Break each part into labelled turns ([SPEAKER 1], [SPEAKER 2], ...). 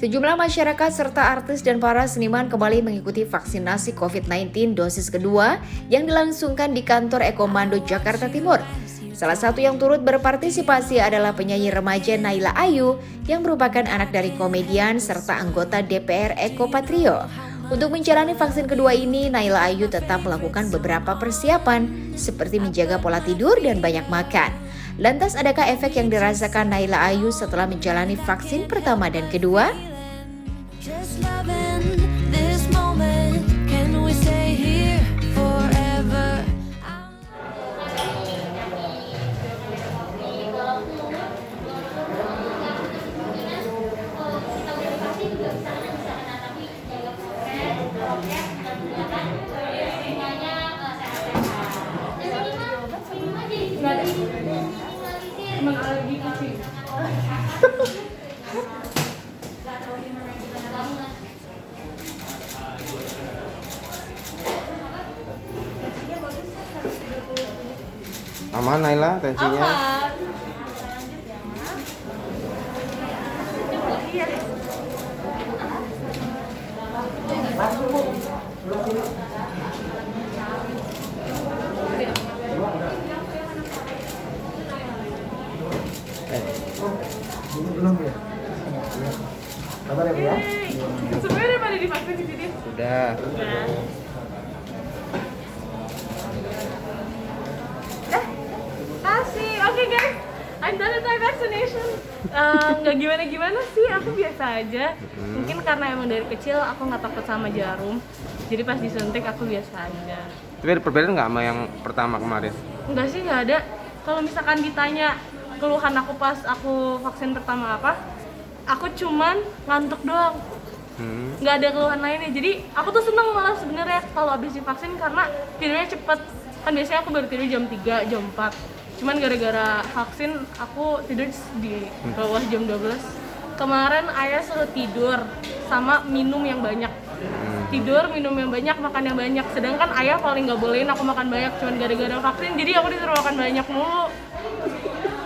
[SPEAKER 1] Sejumlah masyarakat serta artis dan para seniman kembali mengikuti vaksinasi COVID-19 dosis kedua yang dilangsungkan di kantor Ekomando Jakarta Timur. Salah satu yang turut berpartisipasi adalah penyanyi remaja Naila Ayu yang merupakan anak dari komedian serta anggota DPR Eko Patrio. Untuk menjalani vaksin kedua ini, Naila Ayu tetap melakukan beberapa persiapan seperti menjaga pola tidur dan banyak makan. Lantas adakah efek yang dirasakan Naila Ayu setelah menjalani vaksin pertama dan kedua?
[SPEAKER 2] Just loving this moment. Can we stay here forever?
[SPEAKER 3] Emang alergi kucing.
[SPEAKER 4] Aman Naila tensinya?
[SPEAKER 5] Belum ya? Sabar ya Bu ya.
[SPEAKER 3] Sebenarnya pada divaksin di sini.
[SPEAKER 4] Udah.
[SPEAKER 3] Kasih. Oke guys, I'm done with my vaccination. Nggak gimana-gimana sih, aku biasa aja. Mungkin karena emang dari kecil aku nggak takut sama jarum. Jadi pas disuntik aku biasa aja.
[SPEAKER 4] Tapi ada perbedaan nggak sama yang pertama kemarin?
[SPEAKER 3] Enggak sih, nggak ada. Kalau misalkan ditanya keluhan aku pas aku vaksin pertama apa, aku cuman ngantuk doang. Nggak ada keluhan lainnya. Jadi aku tuh seneng malah sebenarnya kalau habis divaksin karena tidurnya cepet. Kan biasanya aku baru tidur jam 3, jam 4. Cuman gara-gara vaksin aku tidur di bawah jam 12. Kemarin ayah suruh tidur sama minum yang banyak. Tidur, minum yang banyak, makan yang banyak. Sedangkan ayah paling nggak bolehin aku makan banyak, cuman gara-gara vaksin. Jadi aku disuruh makan banyak mulu.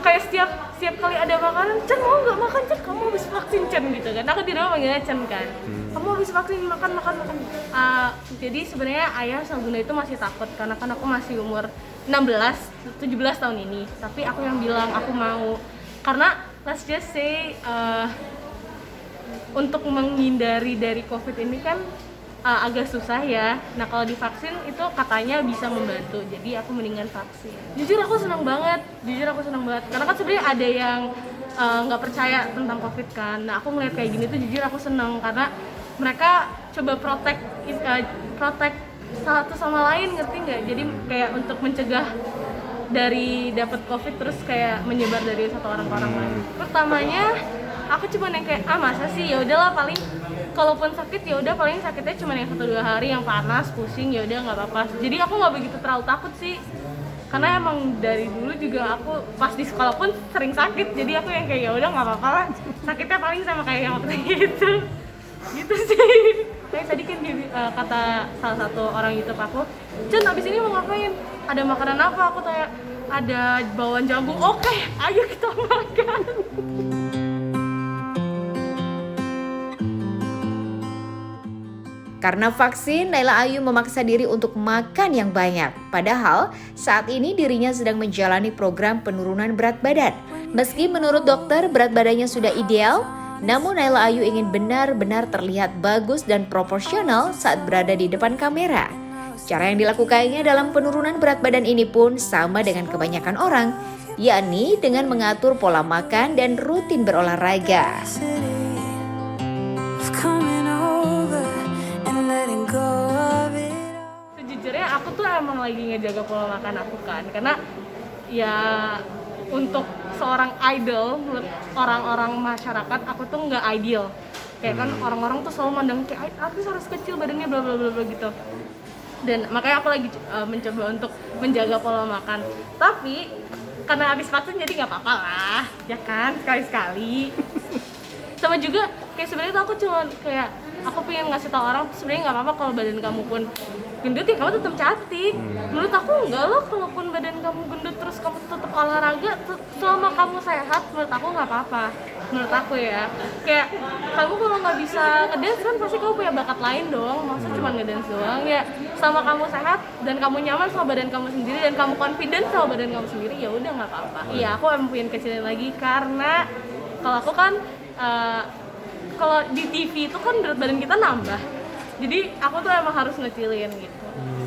[SPEAKER 3] Kayak setiap kali ada makanan, Cen mau nggak makan, Cen kamu habis vaksin, Cen gitu kan. Aku di rumah panggilnya Cen kan. Kamu habis vaksin makan. Jadi sebenarnya ayah sama bunda itu masih takut karena kan aku masih umur 16, 17 tahun ini. Tapi aku yang bilang aku mau. Karena let's just say untuk menghindari dari COVID ini kan agak susah ya. Nah kalau divaksin itu katanya bisa membantu, jadi aku mendingan vaksin. Jujur aku senang banget, karena kan sebenarnya ada yang nggak percaya tentang COVID kan. Nah aku ngeliat kayak gini tuh jujur aku senang karena mereka coba protect satu sama lain, ngerti nggak? Jadi kayak untuk mencegah dari dapat COVID terus kayak menyebar dari satu orang ke orang lain. Pertamanya aku cuma yang kayak masa sih, ya udahlah paling kalaupun sakit ya udah paling sakitnya cuma yang 1-2 hari yang panas pusing, ya udah nggak apa-apa. Jadi aku nggak begitu terlalu takut sih, karena emang dari dulu juga aku pas di sekolah pun sering sakit. Jadi aku yang kayak ya udah nggak apa-apa lah, sakitnya paling sama kayak yang waktu itu gitu sih. Kayak tadi kan kata salah satu orang YouTube aku, Cen abis ini mau ngapain? Ada makanan apa? Aku tanya ada bawang jagung. Oke, ayo kita makan.
[SPEAKER 1] Karena vaksin, Naila Ayu memaksa diri untuk makan yang banyak. Padahal, saat ini dirinya sedang menjalani program penurunan berat badan. Meski menurut dokter berat badannya sudah ideal, namun Naila Ayu ingin benar-benar terlihat bagus dan proporsional saat berada di depan kamera. Cara yang dilakukannya dalam penurunan berat badan ini pun sama dengan kebanyakan orang, yakni dengan mengatur pola makan dan rutin berolahraga.
[SPEAKER 3] Sejujurnya aku tuh emang lagi ngejaga pola makan aku kan, karena ya untuk seorang idol menurut orang-orang masyarakat aku tuh nggak ideal. Kayak kan orang-orang tuh selalu mandang kayak artis harus kecil badannya bla bla bla bla gitu. Dan makanya aku lagi mencoba untuk menjaga pola makan. Tapi karena habis vaksin jadi nggak apa-apa lah, ya kan, sekali-sekali. Sama juga kayak sebenarnya tuh aku cuma kayak aku pengen ngasih tau orang sebenarnya nggak apa-apa kalau badan kamu pun gendut ya kamu tetap cantik. Menurut aku enggak loh, kalaupun badan kamu gendut terus kamu tetap olahraga selama kamu sehat, menurut aku nggak apa-apa. Menurut aku ya, kayak kamu kalau nggak bisa ngedance kan pasti kamu punya bakat lain dong, masa cuma ngedance doang ya. Selama kamu sehat dan kamu nyaman sama badan kamu sendiri dan kamu confident sama badan kamu sendiri, ya udah nggak apa-apa. Iya, aku emang pengen kecilin lagi karena kalau aku kan kalau di TV itu kan berat badan kita nambah, jadi aku tuh emang harus ngecilin gitu.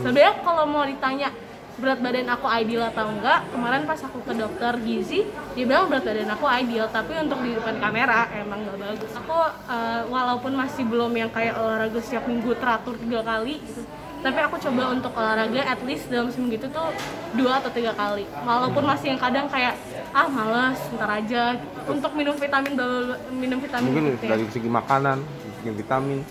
[SPEAKER 3] Sebenarnya kalau mau ditanya berat badan aku ideal atau enggak, kemarin pas aku ke dokter gizi dia bilang berat badan aku ideal, tapi untuk di depan kamera emang nggak bagus. Aku walaupun masih belum yang kayak olahraga setiap minggu teratur 3 kali gitu, tapi aku coba untuk olahraga at least dalam seminggu itu tuh 2 atau 3 kali, walaupun masih yang kadang kayak malas ntar aja gitu. Untuk minum vitamin
[SPEAKER 4] Mungkin
[SPEAKER 3] gitu ya.
[SPEAKER 4] dari segi makanan, segi vitamin.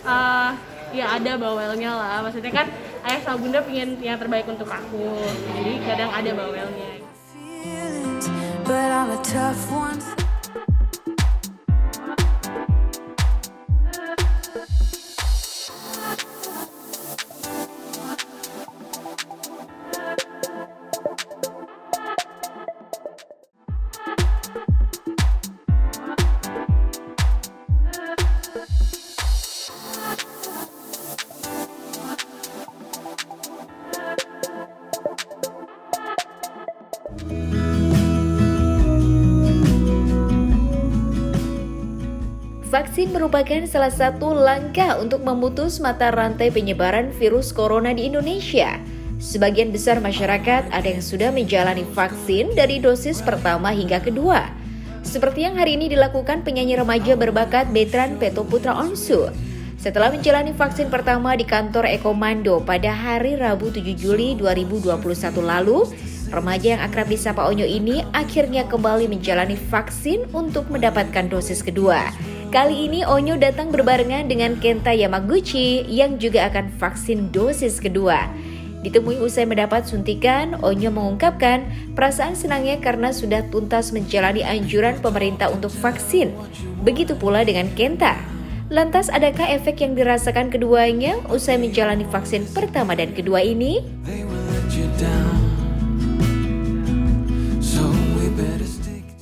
[SPEAKER 3] Ya ada bawelnya lah, maksudnya kan ayah sama bunda pengen yang terbaik untuk aku, jadi kadang ada bawelnya.
[SPEAKER 2] feelings, but I'm a tough one.
[SPEAKER 1] Vaksin merupakan salah satu langkah untuk memutus mata rantai penyebaran virus corona di Indonesia. Sebagian besar masyarakat ada yang sudah menjalani vaksin dari dosis pertama hingga kedua. Seperti yang hari ini dilakukan penyanyi remaja berbakat Betran Peto Putra Onsu. Setelah menjalani vaksin pertama di kantor Ekomando pada hari Rabu 7 Juli 2021 lalu, remaja yang akrab disapa Onyo ini akhirnya kembali menjalani vaksin untuk mendapatkan dosis kedua. Kali ini Onyo datang berbarengan dengan Kenta Yamaguchi yang juga akan vaksin dosis kedua. Ditemui usai mendapat suntikan, Onyo mengungkapkan perasaan senangnya karena sudah tuntas menjalani anjuran pemerintah untuk vaksin. Begitu pula dengan Kenta. Lantas adakah efek yang dirasakan keduanya usai menjalani vaksin pertama dan kedua ini?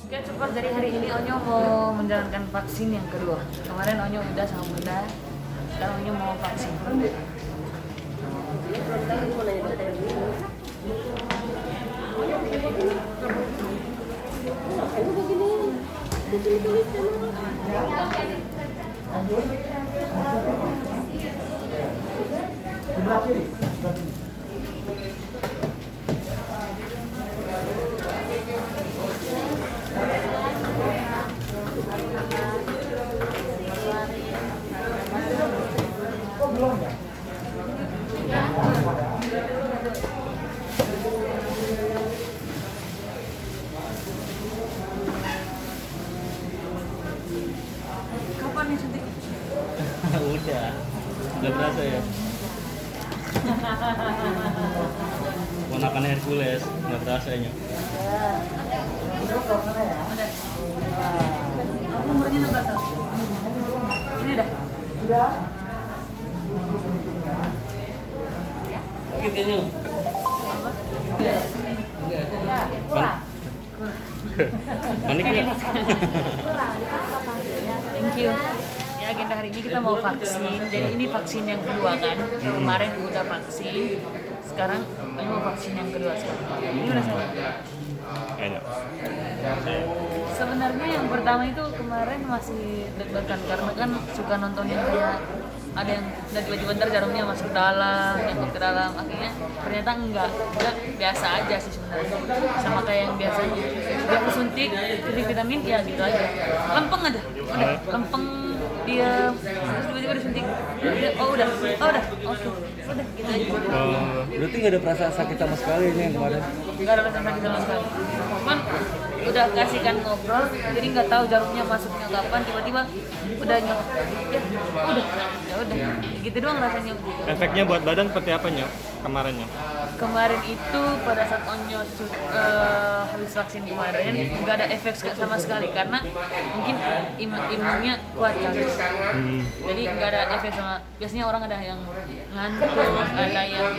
[SPEAKER 6] Oke, support dari hari ini Onyo mau menjalankan vaksin yang kedua. Kemarin Onyo udah sama bunda, sekarang Onyo mau vaksin. Kapan nih suntik?
[SPEAKER 7] Udah berasa ya. Ponakan Hercules, nggak berasa ya.
[SPEAKER 6] Aku umurnya 16 tahun. Ini dah.
[SPEAKER 7] Gitu ya. Panik ya?
[SPEAKER 6] Thank you. Ya, agenda hari ini kita mau vaksin. Jadi ini vaksin yang kedua kan. Kemarin udah vaksin. Sekarang ini mau vaksin yang kedua sekarang. Ini udah saya.
[SPEAKER 7] Enak.
[SPEAKER 6] Sebenarnya yang pertama itu kemarin masih deg-degan karena kan suka nontonin dia ada yang dari tiba-tiba ntar jarumnya masuk dalam, nyangkut ke dalam, akhirnya ternyata enggak biasa aja sih sebenarnya, sama kayak yang biasanya dia suntik vitamin ya gitu aja, lempeng aja, udah lempeng diam, terus tiba-tiba disuntik. Oh udah, oke, udah gitu aja.
[SPEAKER 8] Berarti nggak ada perasaan sakit sama sekali nih yang kemarin?
[SPEAKER 6] Nggak ada rasa sakit sama sekali. Cuman udah kasihkan ngobrol, jadi nggak tahu jarumnya masuknya kapan, tiba-tiba udah nyok. Ya udah, gitu doang rasanya.
[SPEAKER 7] Efeknya buat badan seperti apa Nyok kemarin Nyok?
[SPEAKER 6] Kemarin itu pada saat Onyo habis vaksin kemarin nggak ada efek sama sekali karena mungkin imunnya kuat kan. Jadi nggak ada efek sama, biasanya orang ada yang ngantuk, ada yang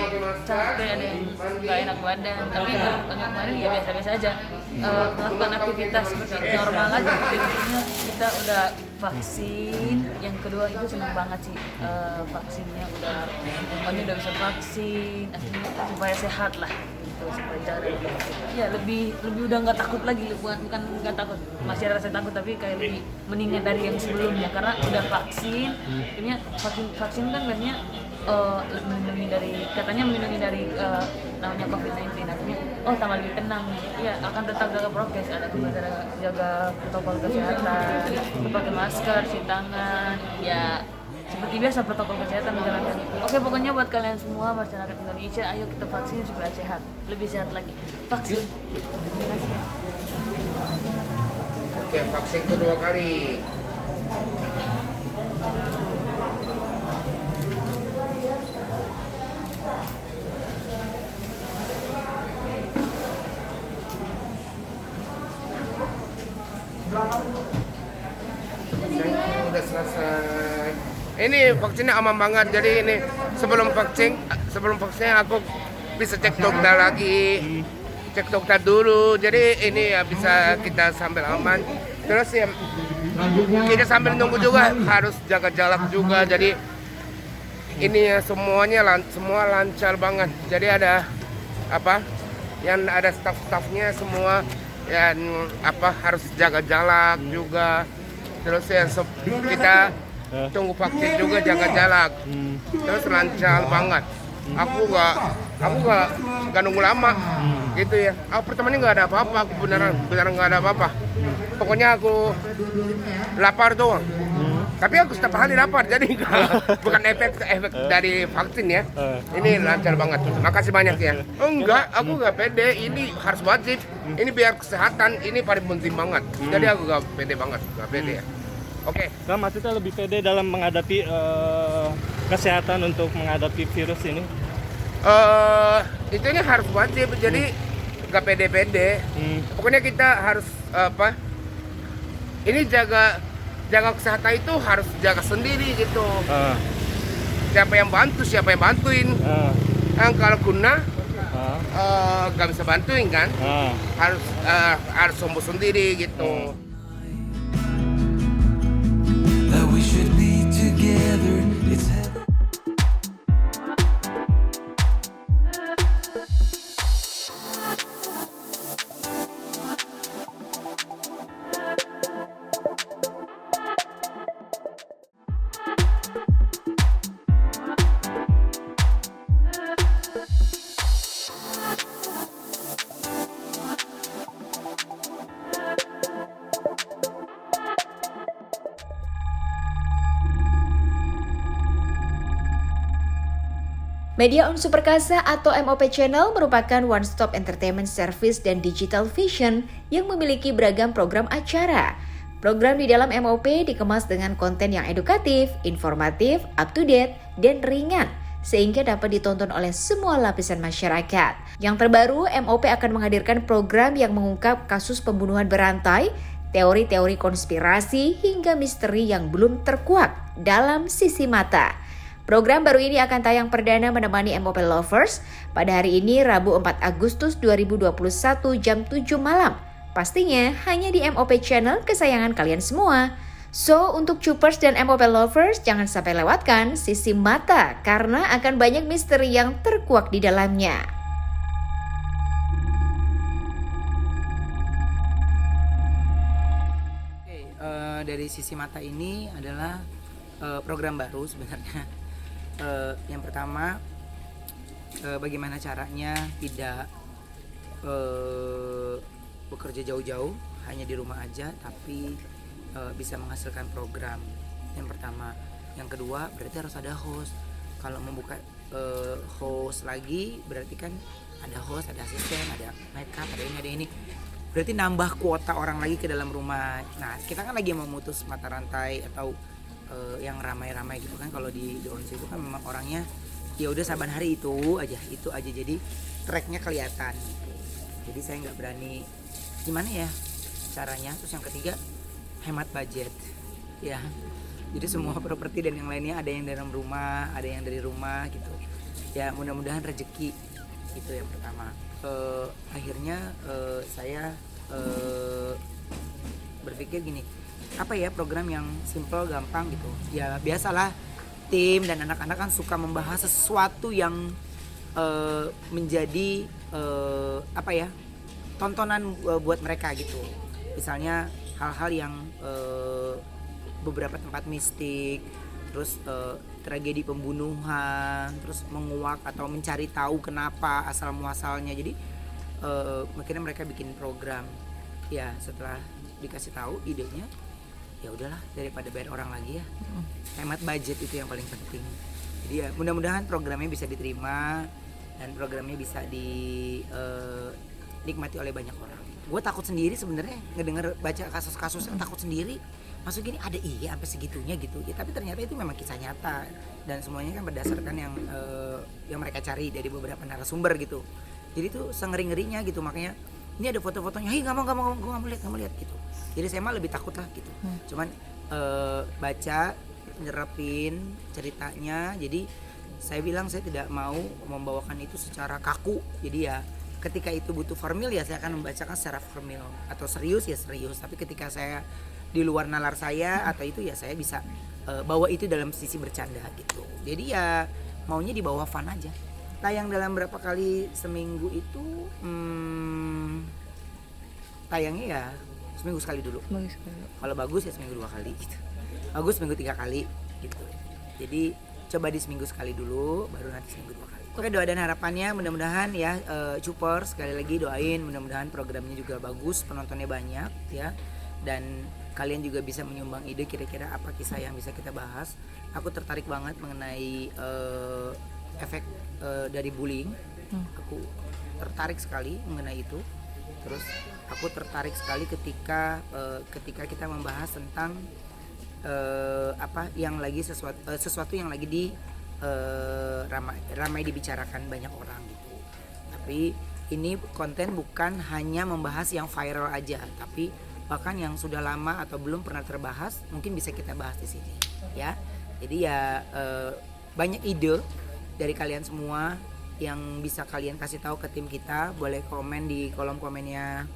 [SPEAKER 6] capek, ada yang nggak enak badan, tapi Onyo kemarin ya biasa-biasa aja. Melakukan aktivitas seperti normal aja. Intinya kita udah vaksin, yang kedua itu senang banget sih vaksinnya udah bisa vaksin, akhirnya supaya sehat lah gitu, supaya jangan ya lebih udah nggak takut lagi, bukan nggak takut, masih ada rasa takut tapi kayak lebih mendingan dari yang sebelumnya karena udah vaksin. Akhirnya vaksin kan biasanya melindungi dari namanya COVID-19, artinya tambah lebih tenang ya, akan tetap jaga prokes, ada jaga protokol kesehatan, pakai masker, cuci tangan ya seperti biasa protokol kesehatan menjalankan. Oke, pokoknya buat kalian semua masyarakat Indonesia, ayo kita vaksin supaya sehat, lebih sehat lagi. Vaksin.
[SPEAKER 5] Oke, vaksin kedua kali. Udah selesai. Ini vaksinnya aman banget. Jadi ini sebelum vaksin aku bisa cek dokter lagi. Cek dokter dulu. Jadi ini ya bisa kita sambil aman. Terus ya kita sambil nunggu juga harus jaga jarak juga. Jadi ini ya semua lancar banget. Jadi ada yang ada staff-staffnya semua yang harus jaga jarak juga. Terus ya kita tunggu vaksin juga jaga jarak. Terus lancar banget. Aku nggak nunggu lama gitu ya. Aku pertamanya nggak ada apa-apa. Aku beneran nggak ada apa-apa. Pokoknya aku lapar doang. Tapi aku setiap hari lapar, jadi bukan efek dari vaksin ya. Ini lancar banget. Makasih banyak ya. Enggak, aku nggak pede. Ini harus wajib. Ini biar kesehatan. Ini paling penting banget. Jadi aku nggak pede banget, nggak pede ya. Oke.
[SPEAKER 7] Nah, maksudnya lebih pede dalam menghadapi kesehatan untuk menghadapi virus ini?
[SPEAKER 5] Itu ini harus wajib. Jadi nggak pede-pede. Pokoknya kita harus ini jaga kesehatan itu harus jaga sendiri gitu. Siapa yang bantuin. Kalau guna nggak bisa bantuin kan. Harus sembuh sendiri gitu.
[SPEAKER 2] That we should be together. It's heaven.
[SPEAKER 1] Media On Superkasa atau MOP Channel merupakan one-stop entertainment service dan digital vision yang memiliki beragam program acara. Program di dalam MOP dikemas dengan konten yang edukatif, informatif, up-to-date, dan ringan, sehingga dapat ditonton oleh semua lapisan masyarakat. Yang terbaru, MOP akan menghadirkan program yang mengungkap kasus pembunuhan berantai, teori-teori konspirasi, hingga misteri yang belum terkuak dalam Sisi Mata. Program baru ini akan tayang perdana menemani MOP Lovers pada hari ini Rabu 4 Agustus 2021 jam 7 malam. Pastinya hanya di MOP Channel kesayangan kalian semua. So, untuk Choopers dan MOP Lovers jangan sampai lewatkan Sisi Mata karena akan banyak misteri yang terkuak di dalamnya.
[SPEAKER 9] Dari Sisi Mata ini adalah program baru sebenarnya. Yang pertama, bagaimana caranya tidak bekerja jauh-jauh, hanya di rumah aja, tapi bisa menghasilkan program. yang pertama. Yang kedua berarti harus ada host. Kalau membuka host lagi berarti kan ada host, ada asisten, ada makeup, ada ini. Berarti nambah kuota orang lagi ke dalam rumah. Nah kita kan lagi memutus mata rantai atau yang ramai-ramai gitu kan. Kalau di Once itu kan memang orangnya ya udah saban hari itu aja, jadi tracknya kelihatan gitu. Jadi saya nggak berani gimana ya caranya. Terus yang ketiga hemat budget ya. Jadi semua properti dan yang lainnya ada yang dalam rumah, ada yang dari rumah gitu. Ya mudah-mudahan rezeki itu yang pertama. Akhirnya saya berpikir gini, apa ya program yang simple, gampang gitu. Ya biasalah tim dan anak-anak kan suka membahas sesuatu yang menjadi apa ya tontonan buat mereka gitu. Misalnya hal-hal yang beberapa tempat mistik, terus tragedi pembunuhan, terus menguak atau mencari tahu kenapa asal muasalnya. Jadi makanya mereka bikin program. Ya setelah dikasih tahu idenya, ya udahlah daripada bayar orang lagi ya, hemat budget itu yang paling penting. Jadi ya mudah-mudahan programnya bisa diterima dan programnya bisa dinikmati oleh banyak orang. Gue takut sendiri sebenarnya ngedenger baca kasus-kasus yang takut sendiri. Masuk gini ada iya sampai segitunya gitu ya, tapi ternyata itu memang kisah nyata dan semuanya kan berdasarkan yang mereka cari dari beberapa narasumber gitu. Jadi tuh sengeri-ngerinya gitu, makanya ini ada foto-fotonya, hei nggak mau lihat gitu. Jadi saya mah lebih takut lah gitu. Cuman baca, nyerapin ceritanya. Jadi saya bilang saya tidak mau membawakan itu secara kaku. Jadi ya ketika itu butuh formil ya saya akan membacakan secara formil, atau serius ya serius. Tapi ketika saya di luar nalar saya atau itu ya saya bisa bawa itu dalam sisi bercanda gitu. Jadi ya maunya dibawa fun aja. Tayang dalam berapa kali seminggu itu tayangnya ya seminggu sekali dulu. Kalau bagus ya seminggu 2 kali gitu. Bagus seminggu 3 kali gitu. Jadi coba di seminggu sekali dulu, baru nanti seminggu 2 kali. Oke, doa dan harapannya mudah-mudahan ya Cupor sekali lagi doain mudah-mudahan programnya juga bagus, penontonnya banyak ya. Dan kalian juga bisa menyumbang ide kira-kira apa kisah yang bisa kita bahas. Aku tertarik banget mengenai efek dari bullying. Aku tertarik sekali mengenai itu. Terus aku tertarik sekali ketika kita membahas tentang apa yang lagi sesuatu yang lagi di ramai dibicarakan banyak orang gitu. Tapi ini konten bukan hanya membahas yang viral aja, tapi bahkan yang sudah lama atau belum pernah terbahas mungkin bisa kita bahas di sini ya. Jadi ya banyak ide dari kalian semua yang bisa kalian kasih tahu ke tim kita. Boleh komen di kolom komennya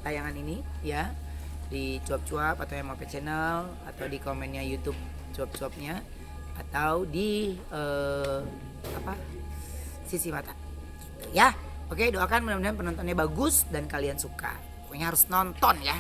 [SPEAKER 9] tayangan ini ya, di cuap-cuap atau MOP channel, atau di komennya YouTube cuap-cuapnya, atau di Sisi Mata ya. Oke, doakan mudah-mudahan penontonnya bagus dan kalian suka. Pokoknya harus nonton ya.